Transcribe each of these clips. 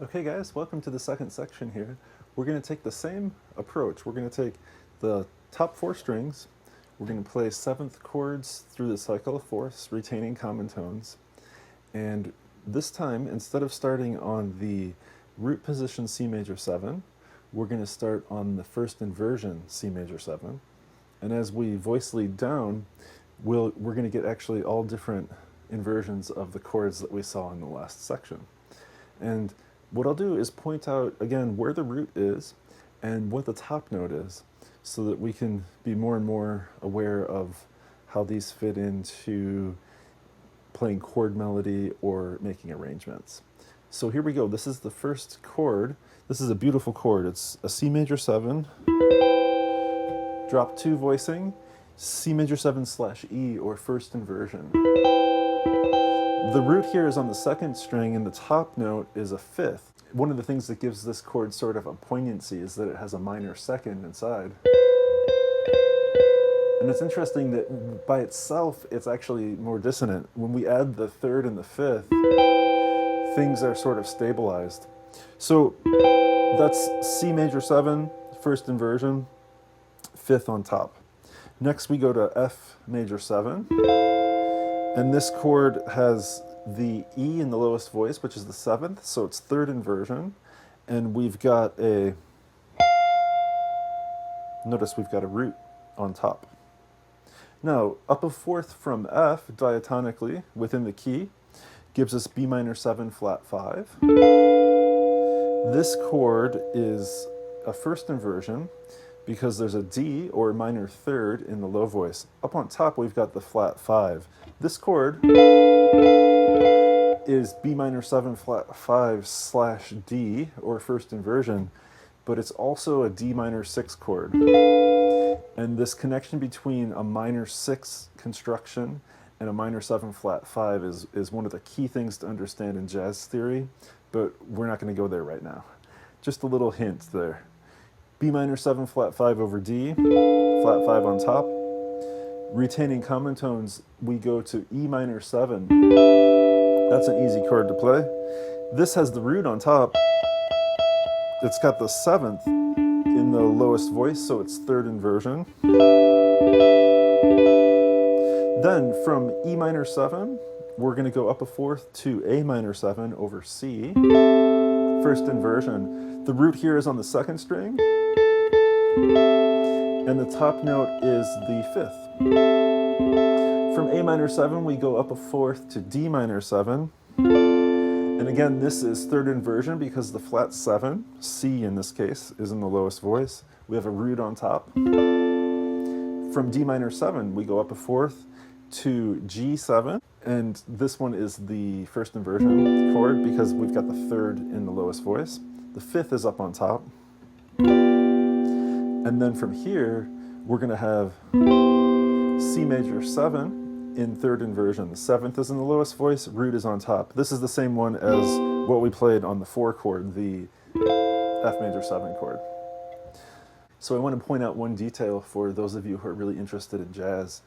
Okay guys, welcome to the second section here. We're going to take the same approach. We're going to take the top four strings, we're going to play seventh chords through the cycle of fourths, retaining common tones. And this time, instead of starting on the root position C major 7, we're going to start on the first inversion C major 7. And as we voice lead down, we're going to get actually all different inversions of the chords that we saw in the last section. And what I'll do is point out again where the root is and what the top note is, so that we can be more and more aware of how these fit into playing chord melody or making arrangements. So here we go. This is the first chord. This is a beautiful chord. It's a C major 7, drop 2 voicing, C major 7/E or first inversion. The root here is on the second string and the top note is a fifth. One of the things that gives this chord sort of a poignancy is that it has a minor second inside. And it's interesting that by itself it's actually more dissonant. When we add the third and the fifth, things are sort of stabilized. So that's C major 7, first inversion, fifth on top. Next we go to F major 7. And this chord has the E in the lowest voice, which is the 7th, so it's third inversion. And we've got notice we've got a root on top. Now, up a fourth from F diatonically within the key gives us B minor 7 flat 5. This chord is a first inversion because there's a D or minor third in the low voice. Up on top we've got the flat 5. This chord is B minor 7 flat 5/D or first inversion, but it's also a D minor 6 chord. And this connection between a minor 6 construction and a minor 7 flat 5 is one of the key things to understand in jazz theory, but we're not going to go there right now. Just a little hint there. B minor 7 flat 5 over D, flat 5 on top. Retaining common tones, we go to E minor 7. That's an easy chord to play. This has the root on top. It's got the 7th in the lowest voice, so it's third inversion. Then from E minor 7, we're going to go up a fourth to A minor 7 over C, first inversion. The root here is on the second string, and the top note is the 5th. From A minor 7, we go up a fourth to D minor 7. And again, this is third inversion because the flat 7, C in this case, is in the lowest voice. We have a root on top. From D minor 7, we go up a fourth to G7. And this one is the first inversion chord because we've got the third in the lowest voice. The 5th is up on top. And then from here, we're going to have C major 7 in third inversion. The 7th is in the lowest voice, root is on top. This is the same one as what we played on the 4 chord, the F major 7 chord. So I want to point out one detail for those of you who are really interested in jazz.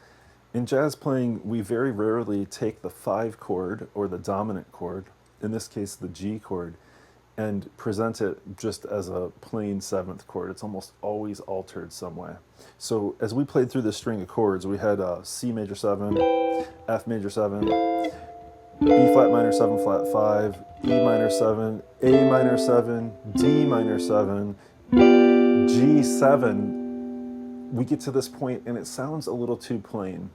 In jazz playing, we very rarely take the 5 chord or the dominant chord, in this case the G chord, and present it just as a plain 7th chord. It's almost always altered some way. So as we played through this string of chords, we had C major 7, F major 7, B flat minor 7 flat 5, E minor 7, A minor 7, D minor 7, G7. We get to this point and it sounds a little too plain.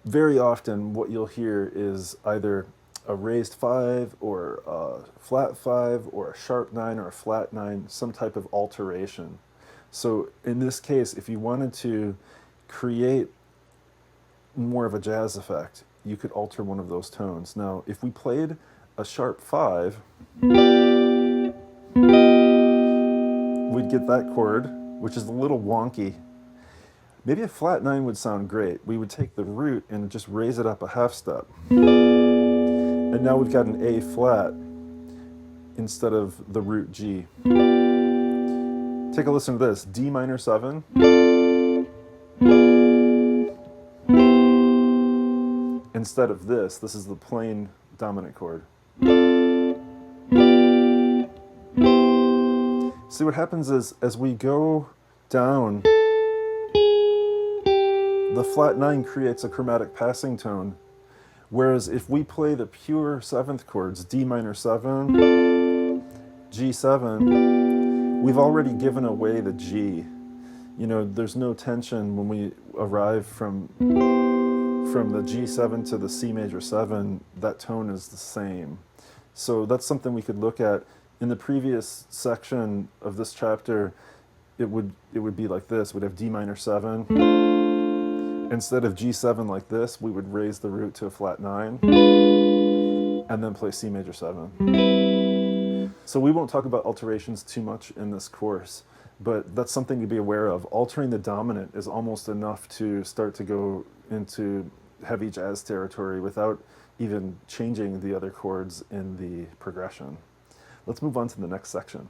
Very often what you'll hear is either a raised 5 or a flat 5 or a sharp 9 or a flat 9, some type of alteration. So in this case, if you wanted to create more of a jazz effect, you could alter one of those tones. Now, if we played a sharp 5, we'd get that chord, which is a little wonky. Maybe a flat 9 would sound great. We would take the root and just raise it up a half step. And now we've got an A flat instead of the root G. Take a listen to this. D minor 7. Instead of this is the plain dominant chord. See, what happens is, as we go down, the flat 9 creates a chromatic passing tone. Whereas if we play the pure 7th chords, D minor 7, G7, we've already given away the G. You know, there's no tension when we arrive from the G7 to the C major 7, that tone is the same. So that's something we could look at. In the previous section of this chapter, it would be like this. We'd have D minor 7. Instead of G7 like this, we would raise the root to a flat 9 and then play C major 7. So we won't talk about alterations too much in this course, but that's something to be aware of. Altering the dominant is almost enough to start to go into heavy jazz territory without even changing the other chords in the progression. Let's move on to the next section.